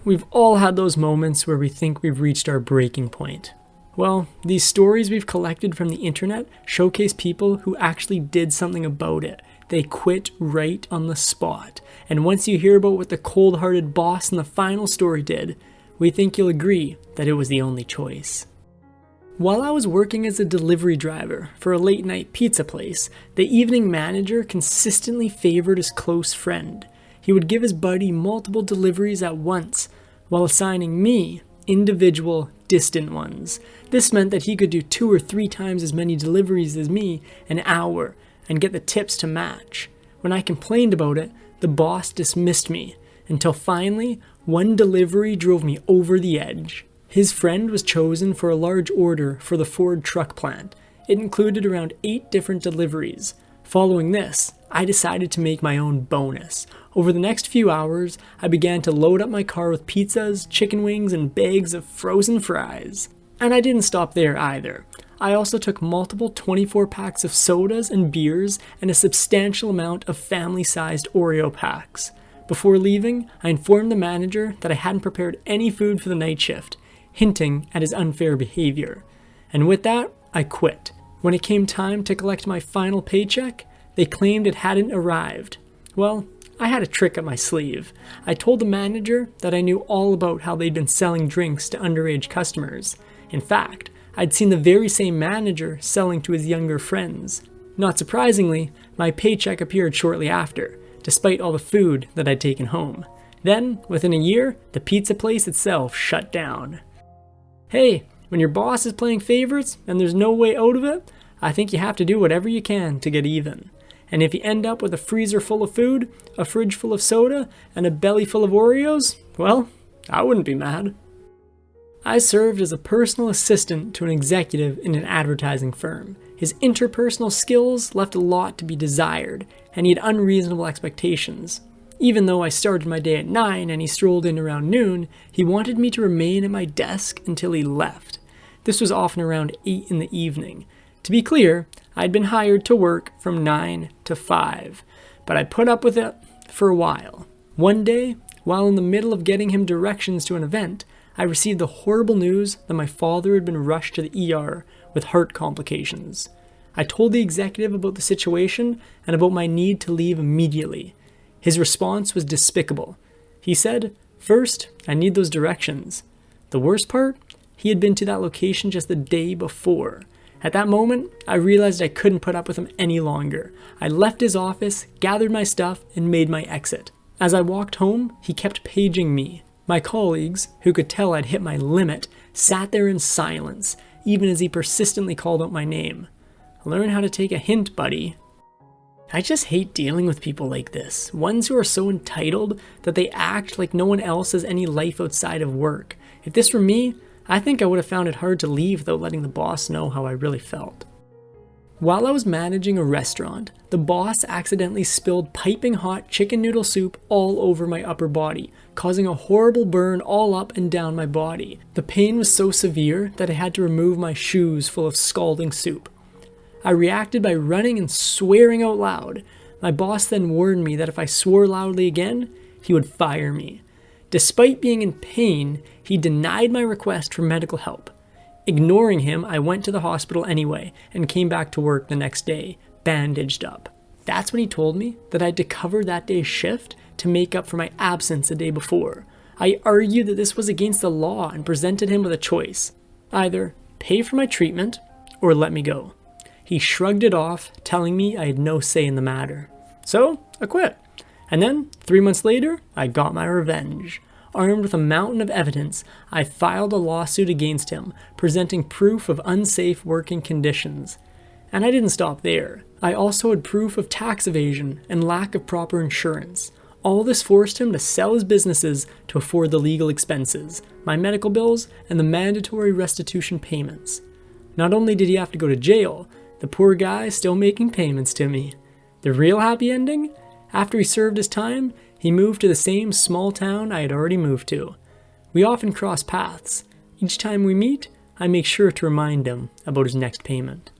We've all had those moments where we think we've reached our breaking point. Well, these stories we've collected from the internet showcase people who actually did something about it. They quit right on the spot. And once you hear about what the cold-hearted boss in the final story did, we think you'll agree that it was the only choice. While I was working as a delivery driver for a late-night pizza place, the evening manager consistently favored his close friend. He would give his buddy multiple deliveries at once, while assigning me individual, distant ones. This meant that he could do 2 or 3 times as many deliveries as me an hour and get the tips to match. When I complained about it, the boss dismissed me, until finally, one delivery drove me over the edge. His friend was chosen for a large order for the Ford truck plant. It included around 8 different deliveries. Following this, I decided to make my own bonus. Over the next few hours, I began to load up my car with pizzas, chicken wings, and bags of frozen fries. And I didn't stop there either. I also took multiple 24 packs of sodas and beers and a substantial amount of family-sized Oreo packs. Before leaving, I informed the manager that I hadn't prepared any food for the night shift, hinting at his unfair behavior. And with that, I quit. When it came time to collect my final paycheck, they claimed it hadn't arrived. Well, I had a trick up my sleeve. I told the manager that I knew all about how they'd been selling drinks to underage customers. In fact, I'd seen the very same manager selling to his younger friends. Not surprisingly, my paycheck appeared shortly after, despite all the food that I'd taken home. Then, within a year, the pizza place itself shut down. Hey, when your boss is playing favorites and there's no way out of it, I think you have to do whatever you can to get even. And if you end up with a freezer full of food, a fridge full of soda, and a belly full of Oreos, well, I wouldn't be mad. I served as a personal assistant to an executive in an advertising firm. His interpersonal skills left a lot to be desired, and he had unreasonable expectations. Even though I started my day at 9 and he strolled in around noon, he wanted me to remain at my desk until he left. This was often around 8 in the evening. To be clear, I'd been hired to work from 9 to 5, but I put up with it for a while. One day, while in the middle of getting him directions to an event, I received the horrible news that my father had been rushed to the ER with heart complications. I told the executive about the situation and about my need to leave immediately. His response was despicable. He said, "First, I need those directions." The worst part? He had been to that location just the day before. At that moment, I realized I couldn't put up with him any longer. I left his office, gathered my stuff, and made my exit. As I walked home, he kept paging me. My colleagues, who could tell I'd hit my limit, sat there in silence, even as he persistently called out my name. Learn how to take a hint, buddy. I just hate dealing with people like this, ones who are so entitled that they act like no one else has any life outside of work. If this were me, I think I would have found it hard to leave without letting the boss know how I really felt. While I was managing a restaurant, the boss accidentally spilled piping hot chicken noodle soup all over my upper body, causing a horrible burn all up and down my body. The pain was so severe that I had to remove my shoes full of scalding soup. I reacted by running and swearing out loud. My boss then warned me that if I swore loudly again, he would fire me. Despite being in pain, he denied my request for medical help. Ignoring him, I went to the hospital anyway and came back to work the next day, bandaged up. That's when he told me that I had to cover that day's shift to make up for my absence the day before. I argued that this was against the law and presented him with a choice. Either pay for my treatment or let me go. He shrugged it off, telling me I had no say in the matter. So, I quit. And then, 3 months later, I got my revenge. Armed with a mountain of evidence, I filed a lawsuit against him, presenting proof of unsafe working conditions. And I didn't stop there. I also had proof of tax evasion and lack of proper insurance. All this forced him to sell his businesses to afford the legal expenses, my medical bills, and the mandatory restitution payments. Not only did he have to go to jail, the poor guy is still making payments to me. The real happy ending? After he served his time, he moved to the same small town I had already moved to. We often cross paths. Each time we meet, I make sure to remind him about his next payment.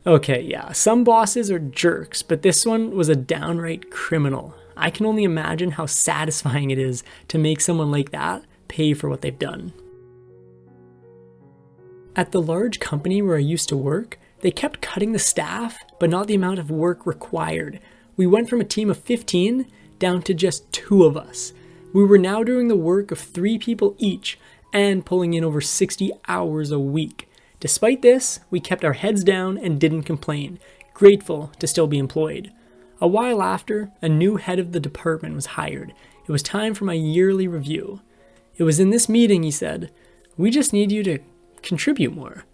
Okay, yeah, some bosses are jerks, but this one was a downright criminal. I can only imagine how satisfying it is to make someone like that pay for what they've done. At the large company where I used to work, they kept cutting the staff, but not the amount of work required. We went from a team of 15 down to just 2 of us. We were now doing the work of 3 people each and pulling in over 60 hours a week. Despite this, we kept our heads down and didn't complain, grateful to still be employed. A while after, a new head of the department was hired. It was time for my yearly review. It was in this meeting he said, "We just need you to contribute more."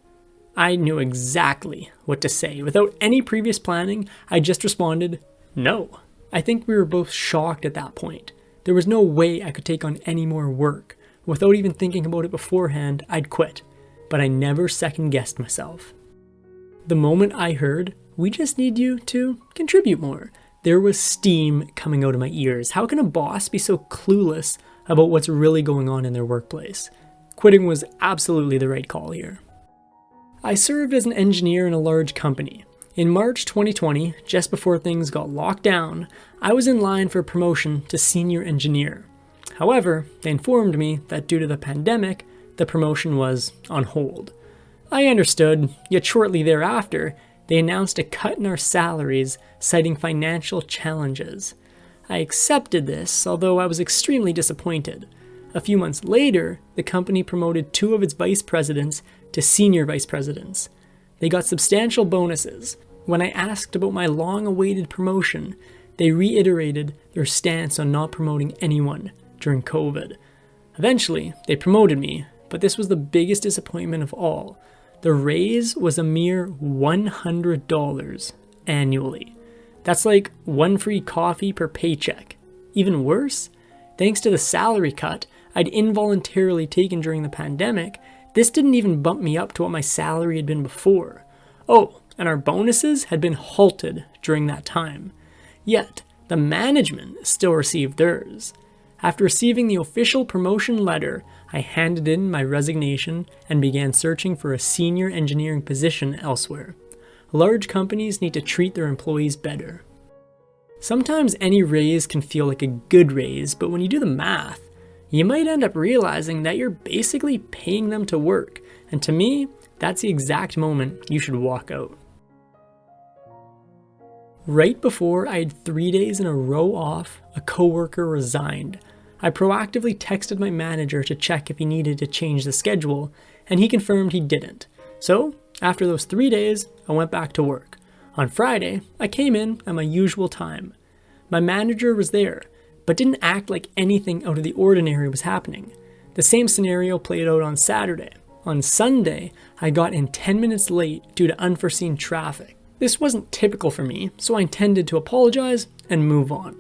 I knew exactly what to say. Without any previous planning, I just responded, "No." I think we were both shocked at that point. There was no way I could take on any more work. Without even thinking about it beforehand, I'd quit. But I never second-guessed myself. The moment I heard, "We just need you to contribute more," there was steam coming out of my ears. How can a boss be so clueless about what's really going on in their workplace? Quitting was absolutely the right call here. I served as an engineer in a large company. In March 2020, just before things got locked down, I was in line for a promotion to senior engineer. However, they informed me that due to the pandemic, the promotion was on hold. I understood, yet shortly thereafter, they announced a cut in our salaries, citing financial challenges. I accepted this, although I was extremely disappointed. A few months later, the company promoted 2 of its vice presidents to senior vice presidents. They got substantial bonuses. When I asked about my long-awaited promotion, they reiterated their stance on not promoting anyone during COVID. Eventually, they promoted me, but this was the biggest disappointment of all. The raise was a mere $100 annually. That's like 1 free coffee per paycheck. Even worse, thanks to the salary cut I'd involuntarily taken during the pandemic, this didn't even bump me up to what my salary had been before. Oh, and our bonuses had been halted during that time. Yet, the management still received theirs. After receiving the official promotion letter, I handed in my resignation and began searching for a senior engineering position elsewhere. Large companies need to treat their employees better. Sometimes any raise can feel like a good raise, but when you do the math, you might end up realizing that you're basically paying them to work. And to me, that's the exact moment you should walk out. Right before I had 3 days in a row off, a coworker resigned. I proactively texted my manager to check if he needed to change the schedule, and he confirmed he didn't. So, after those 3 days, I went back to work. On Friday, I came in at my usual time. My manager was there, but didn't act like anything out of the ordinary was happening. The same scenario played out on Saturday. On Sunday, I got in 10 minutes late due to unforeseen traffic. This wasn't typical for me, so I intended to apologize and move on.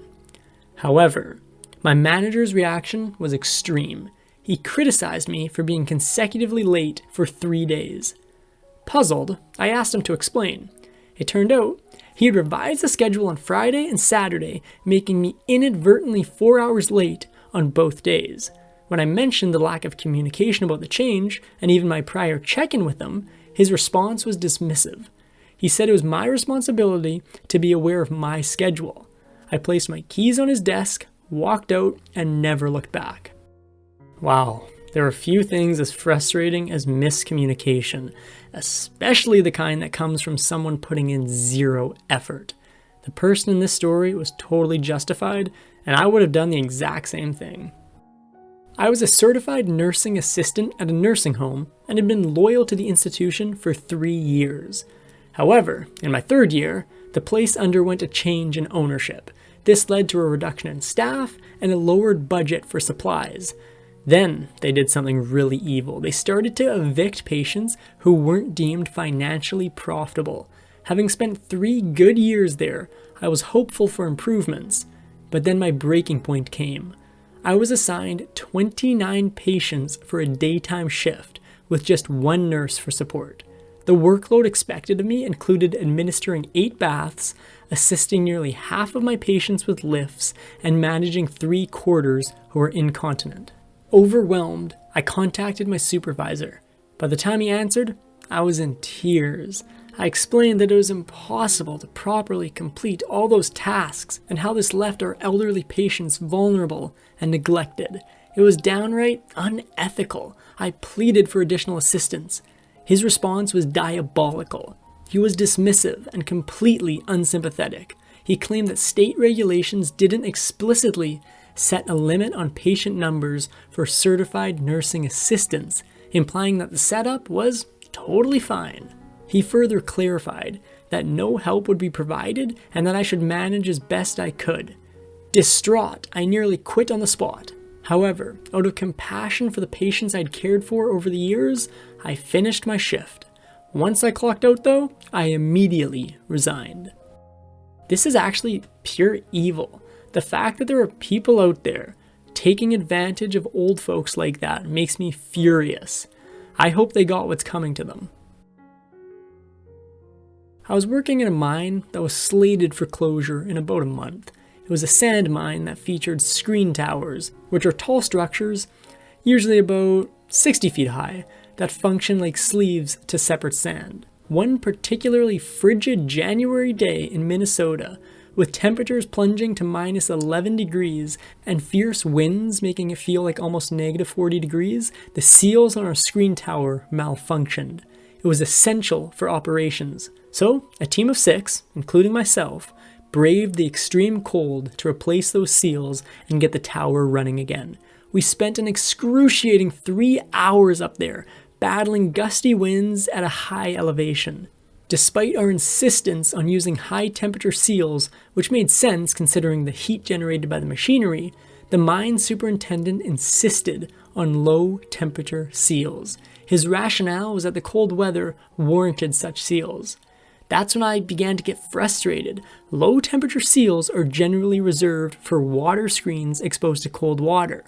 However, my manager's reaction was extreme. He criticized me for being consecutively late for 3 days. Puzzled, I asked him to explain. It turned out he had revised the schedule on Friday and Saturday, making me inadvertently 4 hours late on both days. When I mentioned the lack of communication about the change, and even my prior check-in with him, his response was dismissive. He said it was my responsibility to be aware of my schedule. I placed my keys on his desk, walked out, and never looked back. Wow, there are few things as frustrating as miscommunication, especially the kind that comes from someone putting in zero effort. The person in this story was totally justified, and I would have done the exact same thing. I was a certified nursing assistant at a nursing home and had been loyal to the institution for 3 years. However, in my 3rd year, the place underwent a change in ownership. This led to a reduction in staff and a lowered budget for supplies. Then they did something really evil. They started to evict patients who weren't deemed financially profitable. Having spent 3 good years there, I was hopeful for improvements. But then my breaking point came. I was assigned 29 patients for a daytime shift with just 1 nurse for support. The workload expected of me included administering 8 baths, assisting nearly half of my patients with lifts, and managing 3/4 who were incontinent. Overwhelmed, I contacted my supervisor. By the time he answered, I was in tears. I explained that it was impossible to properly complete all those tasks and how this left our elderly patients vulnerable and neglected. It was downright unethical. I pleaded for additional assistance. His response was diabolical. He was dismissive and completely unsympathetic. He claimed that state regulations didn't explicitly set a limit on patient numbers for certified nursing assistants, implying that the setup was totally fine. He further clarified that no help would be provided and that I should manage as best I could. Distraught, I nearly quit on the spot. However, out of compassion for the patients I'd cared for over the years, I finished my shift. Once I clocked out though, I immediately resigned. This is actually pure evil. The fact that there are people out there taking advantage of old folks like that makes me furious. I hope they got what's coming to them. I was working in a mine that was slated for closure in about a month. It was a sand mine that featured screen towers, which are tall structures, usually about 60 feet high, that function like sleeves to separate sand. One particularly frigid January day in Minnesota, with temperatures plunging to minus 11 degrees and fierce winds making it feel like almost negative 40 degrees, the seals on our screen tower malfunctioned. It was essential for operations. So, a team of 6, including myself, braved the extreme cold to replace those seals and get the tower running again. We spent an excruciating 3 hours up there, battling gusty winds at a high elevation. Despite our insistence on using high temperature seals, which made sense considering the heat generated by the machinery, the mine superintendent insisted on low temperature seals. His rationale was that the cold weather warranted such seals. That's when I began to get frustrated. Low temperature seals are generally reserved for water screens exposed to cold water.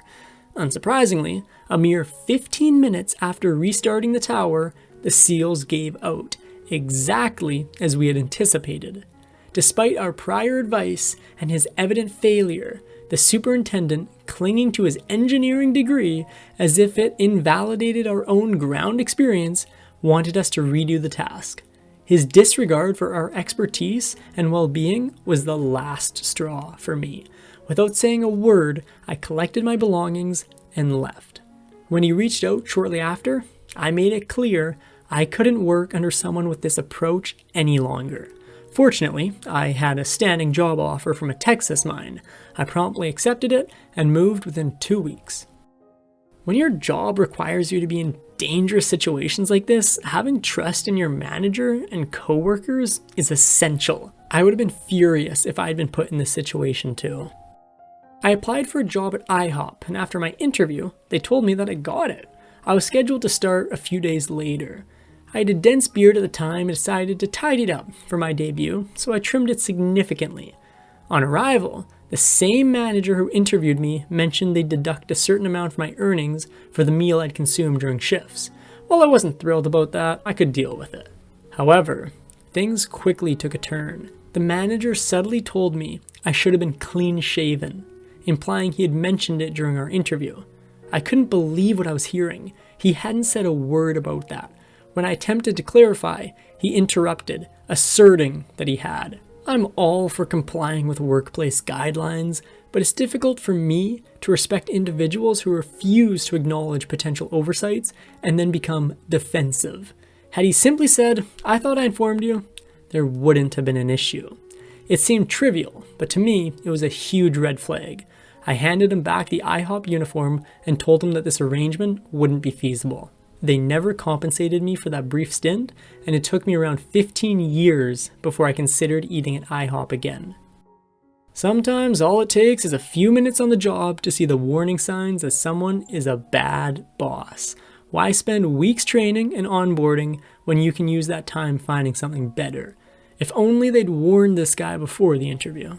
Unsurprisingly, a mere 15 minutes after restarting the tower, the seals gave out, exactly as we had anticipated. Despite our prior advice and his evident failure, the superintendent, clinging to his engineering degree as if it invalidated our own ground experience, wanted us to redo the task. His disregard for our expertise and well-being was the last straw for me. Without saying a word, I collected my belongings and left. When he reached out shortly after, I made it clear I couldn't work under someone with this approach any longer. Fortunately, I had a standing job offer from a Texas mine. I promptly accepted it and moved within 2 weeks. When your job requires you to be in dangerous situations like this, having trust in your manager and coworkers is essential. I would have been furious if I had been put in this situation too. I applied for a job at IHOP, and after my interview, they told me that I got it. I was scheduled to start a few days later. I had a dense beard at the time and decided to tidy it up for my debut, so I trimmed it significantly. On arrival, the same manager who interviewed me mentioned they'd deduct a certain amount of my earnings for the meal I'd consumed during shifts. While I wasn't thrilled about that, I could deal with it. However, things quickly took a turn. The manager subtly told me I should have been clean-shaven, implying he had mentioned it during our interview. I couldn't believe what I was hearing. He hadn't said a word about that. When I attempted to clarify, he interrupted, asserting that he had. I'm all for complying with workplace guidelines, but it's difficult for me to respect individuals who refuse to acknowledge potential oversights and then become defensive. Had he simply said, "I thought I informed you," there wouldn't have been an issue. It seemed trivial, but to me, it was a huge red flag. I handed him back the IHOP uniform and told him that this arrangement wouldn't be feasible. They never compensated me for that brief stint, and it took me around 15 years before I considered eating at IHOP again. Sometimes all it takes is a few minutes on the job to see the warning signs that someone is a bad boss. Why spend weeks training and onboarding when you can use that time finding something better? If only they'd warned this guy before the interview.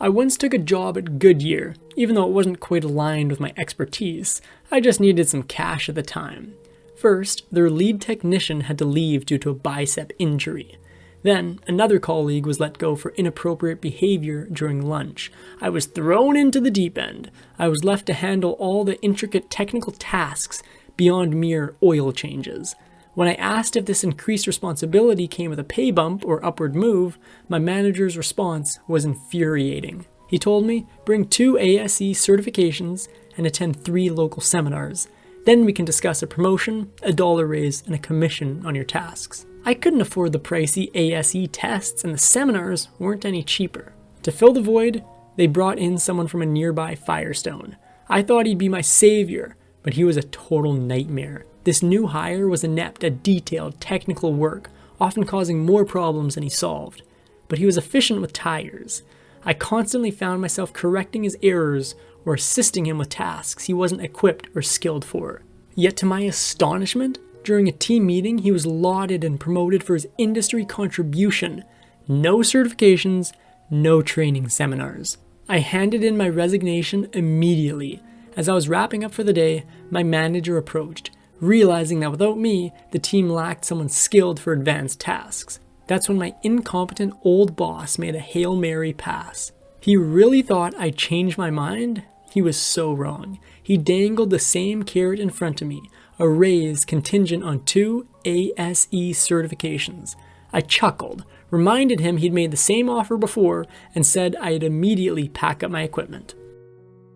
I once took a job at Goodyear, even though it wasn't quite aligned with my expertise. I just needed some cash at the time. First, their lead technician had to leave due to a bicep injury. Then, another colleague was let go for inappropriate behavior during lunch. I was thrown into the deep end. I was left to handle all the intricate technical tasks beyond mere oil changes. When I asked if this increased responsibility came with a pay bump or upward move, my manager's response was infuriating. He told me, bring 2 ASE certifications and attend 3 local seminars. Then we can discuss a promotion, a dollar raise, and a commission on your tasks. I couldn't afford the pricey ASE tests, and the seminars weren't any cheaper. To fill the void, they brought in someone from a nearby Firestone. I thought he'd be my savior, but he was a total nightmare. This new hire was inept at detailed technical work, often causing more problems than he solved. But he was efficient with tires. I constantly found myself correcting his errors or assisting him with tasks he wasn't equipped or skilled for. Yet to my astonishment, during a team meeting, he was lauded and promoted for his industry contribution. No certifications, no training seminars. I handed in my resignation immediately. As I was wrapping up for the day, my manager approached, realizing that without me, the team lacked someone skilled for advanced tasks. That's when my incompetent old boss made a Hail Mary pass. He really thought I'd change my mind? He was so wrong. He dangled the same carrot in front of me, a raise contingent on 2 ASE certifications. I chuckled, reminded him he'd made the same offer before, and said I'd immediately pack up my equipment.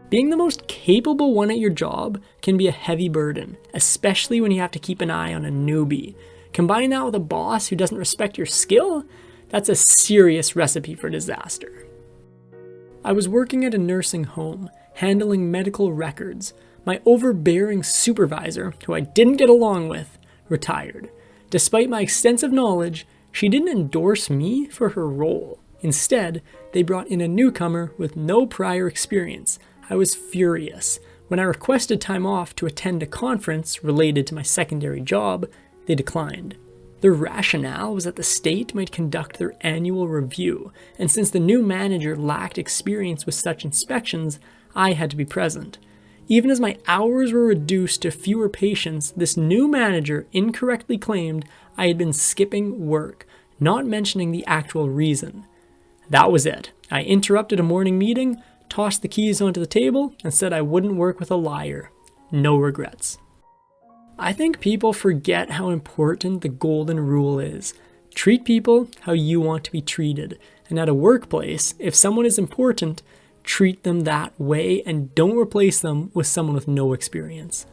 Being the most capable one at your job can be a heavy burden, especially when you have to keep an eye on a newbie. Combine that with a boss who doesn't respect your skill, that's a serious recipe for disaster. I was working at a nursing home, handling medical records. My overbearing supervisor, who I didn't get along with, retired. Despite my extensive knowledge, she didn't endorse me for her role. Instead, they brought in a newcomer with no prior experience. I was furious. When I requested time off to attend a conference related to my secondary job, they declined. Their rationale was that the state might conduct their annual review, and since the new manager lacked experience with such inspections, I had to be present. Even as my hours were reduced to fewer patients, this new manager incorrectly claimed I had been skipping work, not mentioning the actual reason. That was it. I interrupted a morning meeting, tossed the keys onto the table, and said I wouldn't work with a liar. No regrets. I think people forget how important the golden rule is. Treat people how you want to be treated. And at a workplace, if someone is important, treat them that way and don't replace them with someone with no experience.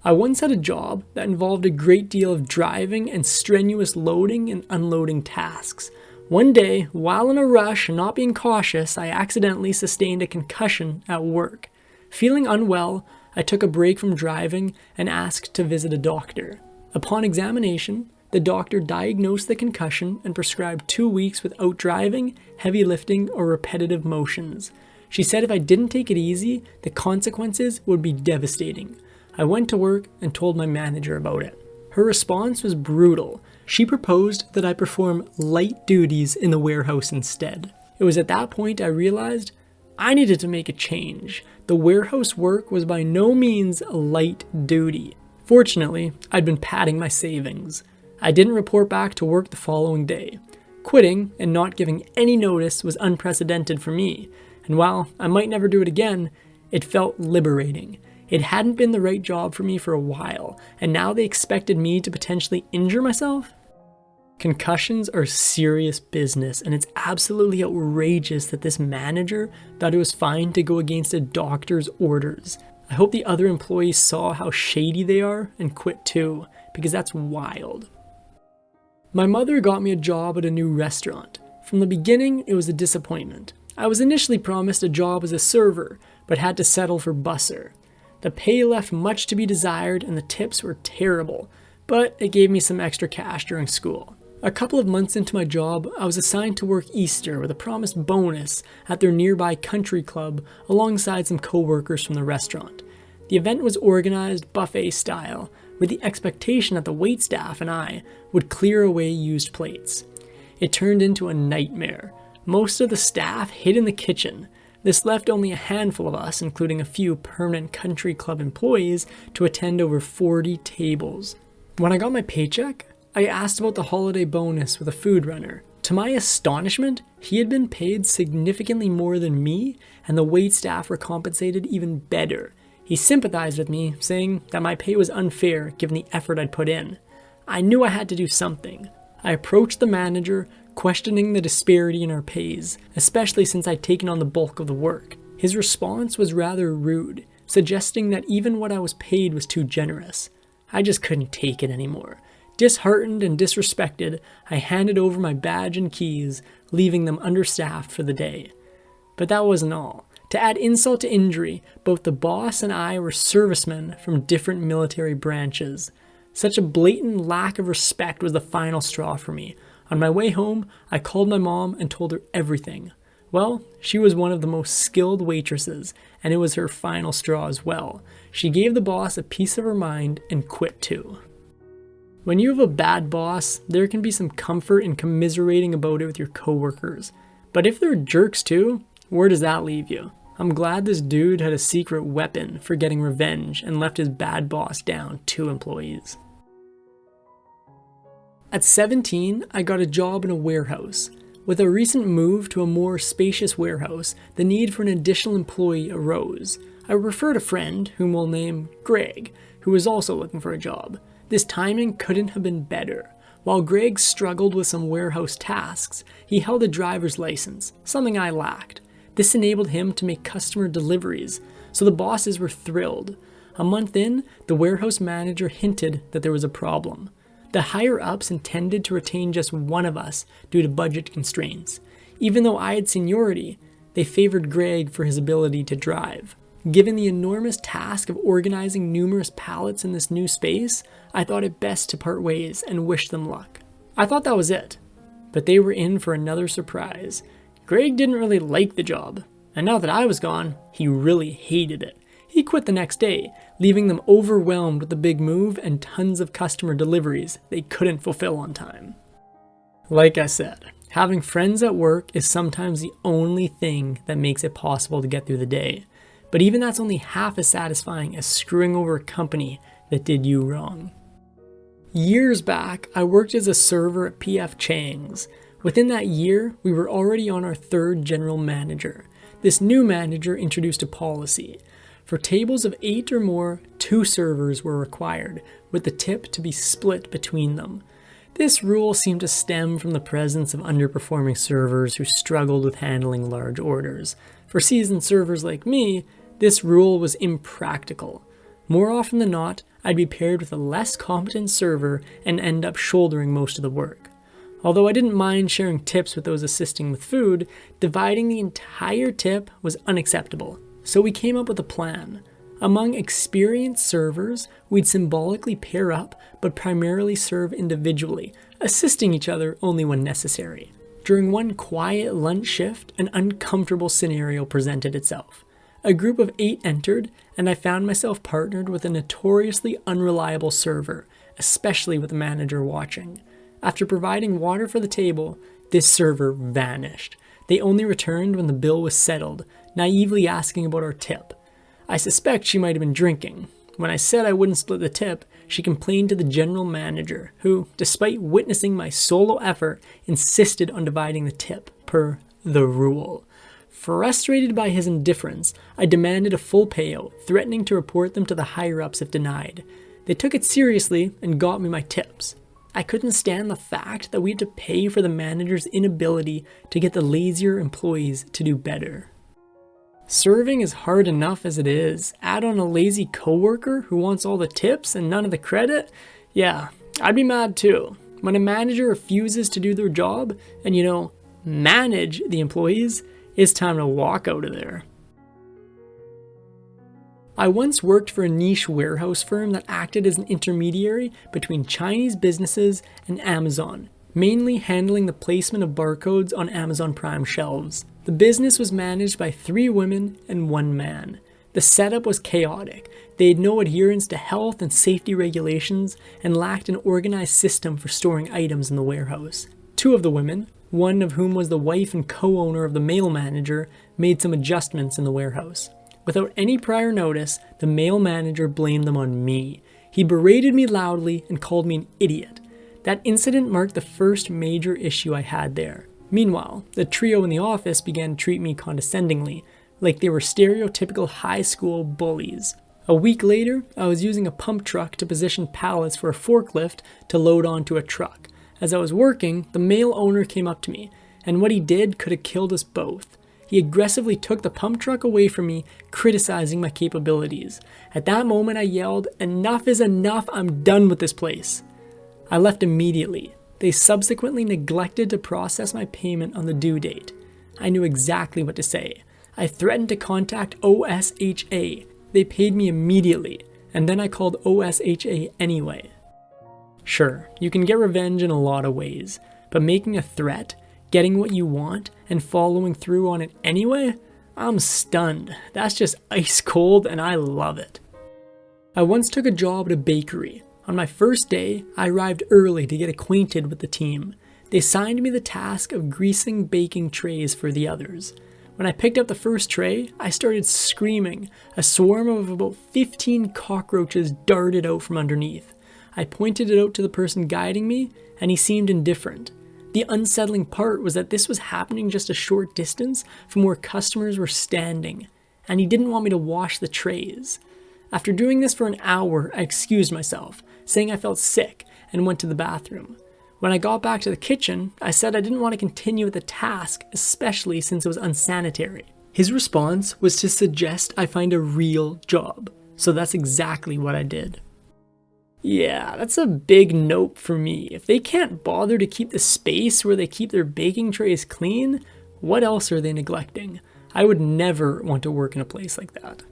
I once had a job that involved a great deal of driving and strenuous loading and unloading tasks. One day, while in a rush and not being cautious, I accidentally sustained a concussion at work. Feeling unwell, I took a break from driving and asked to visit a doctor. Upon examination, the doctor diagnosed the concussion and prescribed 2 weeks without driving, heavy lifting, or repetitive motions. She said if I didn't take it easy, the consequences would be devastating. I went to work and told my manager about it. Her response was brutal. She proposed that I perform light duties in the warehouse instead. It was at that point I realized I needed to make a change. The warehouse work was by no means light duty. Fortunately, I'd been padding my savings. I didn't report back to work the following day. Quitting and not giving any notice was unprecedented for me, and while I might never do it again, it felt liberating. It hadn't been the right job for me for a while, and now they expected me to potentially injure myself? Concussions are serious business, and it's absolutely outrageous that this manager thought it was fine to go against a doctor's orders. I hope the other employees saw how shady they are and quit too, because that's wild. My mother got me a job at a new restaurant. From the beginning, it was a disappointment. I was initially promised a job as a server, but had to settle for busser. The pay left much to be desired and the tips were terrible, but it gave me some extra cash during school. A couple of months into my job, I was assigned to work Easter with a promised bonus at their nearby country club alongside some co-workers from the restaurant. The event was organized buffet style, with the expectation that the waitstaff and I would clear away used plates. It turned into a nightmare. Most of the staff hid in the kitchen. This left only a handful of us, including a few permanent country club employees, to attend over 40 tables. When I got my paycheck, I asked about the holiday bonus with a food runner. To my astonishment, he had been paid significantly more than me, and the waitstaff were compensated even better. He sympathized with me, saying that my pay was unfair given the effort I'd put in. I knew I had to do something. I approached the manager, questioning the disparity in our pays, especially since I'd taken on the bulk of the work. His response was rather rude, suggesting that even what I was paid was too generous. I just couldn't take it anymore. Disheartened and disrespected, I handed over my badge and keys, leaving them understaffed for the day. But that wasn't all. To add insult to injury, both the boss and I were servicemen from different military branches. Such a blatant lack of respect was the final straw for me. On my way home, I called my mom and told her everything. Well, she was one of the most skilled waitresses, and it was her final straw as well. She gave the boss a piece of her mind and quit too. When you have a bad boss, there can be some comfort in commiserating about it with your coworkers. But if they're jerks too, where does that leave you? I'm glad this dude had a secret weapon for getting revenge and left his bad boss down 2 employees. At 17, I got a job in a warehouse. With a recent move to a more spacious warehouse, the need for an additional employee arose. I referred a friend, whom we'll name Greg, who was also looking for a job. This timing couldn't have been better. While Greg struggled with some warehouse tasks, he held a driver's license, something I lacked. This enabled him to make customer deliveries, so the bosses were thrilled. A month in, the warehouse manager hinted that there was a problem. The higher-ups intended to retain just one of us due to budget constraints. Even though I had seniority, they favored Greg for his ability to drive. Given the enormous task of organizing numerous pallets in this new space, I thought it best to part ways and wish them luck. I thought that was it, but they were in for another surprise. Greg didn't really like the job, and now that I was gone, he really hated it. He quit the next day, leaving them overwhelmed with the big move and tons of customer deliveries they couldn't fulfill on time. Like I said, having friends at work is sometimes the only thing that makes it possible to get through the day. But even that's only half as satisfying as screwing over a company that did you wrong. Years back, I worked as a server at P.F. Chang's. Within that year, we were already on our 3rd general manager. This new manager introduced a policy. For tables of 8 or more, 2 servers were required, with the tip to be split between them. This rule seemed to stem from the presence of underperforming servers who struggled with handling large orders. For seasoned servers like me, this rule was impractical. More often than not, I'd be paired with a less competent server and end up shouldering most of the work. Although I didn't mind sharing tips with those assisting with food, dividing the entire tip was unacceptable. So we came up with a plan. Among experienced servers, we'd symbolically pair up, but primarily serve individually, assisting each other only when necessary. During one quiet lunch shift, an uncomfortable scenario presented itself. A group of 8 entered, and I found myself partnered with a notoriously unreliable server, especially with the manager watching. After providing water for the table, this server vanished. They only returned when the bill was settled, naively asking about our tip. I suspect she might have been drinking. When I said I wouldn't split the tip, she complained to the general manager, who, despite witnessing my solo effort, insisted on dividing the tip, per the rule. Frustrated by his indifference, I demanded a full payout, threatening to report them to the higher-ups if denied. They took it seriously and got me my tips. I couldn't stand the fact that we had to pay for the manager's inability to get the lazier employees to do better. Serving is hard enough as it is. Add on a lazy coworker who wants all the tips and none of the credit? Yeah, I'd be mad too. When a manager refuses to do their job and, manage the employees, it's time to walk out of there. I once worked for a niche warehouse firm that acted as an intermediary between Chinese businesses and Amazon, mainly handling the placement of barcodes on Amazon Prime shelves. The business was managed by 3 women and 1 man. The setup was chaotic. They had no adherence to health and safety regulations and lacked an organized system for storing items in the warehouse. 2 of the women, one of whom was the wife and co-owner of the male manager, made some adjustments in the warehouse. Without any prior notice, the male manager blamed them on me. He berated me loudly and called me an idiot. That incident marked the first major issue I had there. Meanwhile, the trio in the office began to treat me condescendingly, like they were stereotypical high school bullies. A week later, I was using a pump truck to position pallets for a forklift to load onto a truck. As I was working, the male owner came up to me, and what he did could have killed us both. He aggressively took the pump truck away from me, criticizing my capabilities. At that moment, I yelled, "Enough is enough, I'm done with this place." I left immediately. They subsequently neglected to process my payment on the due date. I knew exactly what to say. I threatened to contact OSHA. They paid me immediately, and then I called OSHA anyway. Sure, you can get revenge in a lot of ways, but making a threat, getting what you want, and following through on it anyway? I'm stunned. That's just ice cold, and I love it. I once took a job at a bakery. On my first day, I arrived early to get acquainted with the team. They assigned me the task of greasing baking trays for the others. When I picked up the first tray, I started screaming. A swarm of about 15 cockroaches darted out from underneath. I pointed it out to the person guiding me, and he seemed indifferent. The unsettling part was that this was happening just a short distance from where customers were standing, and he didn't want me to wash the trays. After doing this for an hour, I excused myself, saying I felt sick, and went to the bathroom. When I got back to the kitchen, I said I didn't want to continue with the task, especially since it was unsanitary. His response was to suggest I find a real job, so that's exactly what I did. Yeah, that's a big nope for me. If they can't bother to keep the space where they keep their baking trays clean, what else are they neglecting? I would never want to work in a place like that.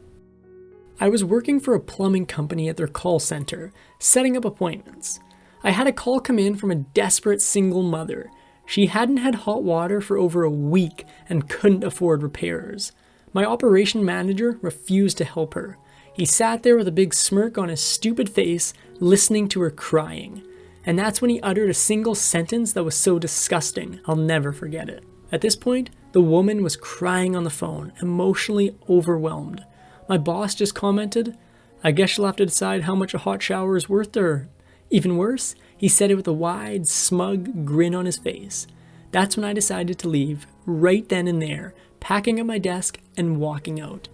I was working for a plumbing company at their call center, setting up appointments. I had a call come in from a desperate single mother. She hadn't had hot water for over a week and couldn't afford repairs. My operation manager refused to help her. He sat there with a big smirk on his stupid face, listening to her crying. And that's when he uttered a single sentence that was so disgusting, I'll never forget it. At this point, the woman was crying on the phone, emotionally overwhelmed. My boss just commented, "I guess she'll have to decide how much a hot shower is worth to her." Even worse, he said it with a wide, smug grin on his face. That's when I decided to leave, right then and there, packing up my desk and walking out.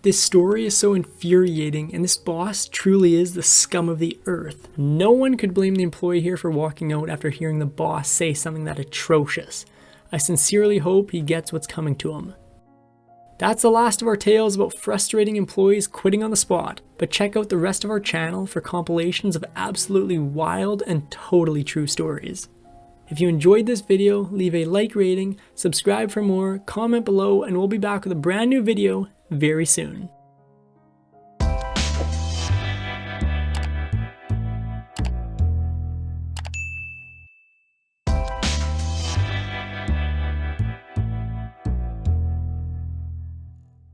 This story is so infuriating, and this boss truly is the scum of the earth. No one could blame the employee here for walking out after hearing the boss say something that atrocious. I sincerely hope he gets what's coming to him. That's the last of our tales about frustrating employees quitting on the spot, but check out the rest of our channel for compilations of absolutely wild and totally true stories. If you enjoyed this video, leave a like rating, subscribe for more, comment below, and we'll be back with a brand new video very soon.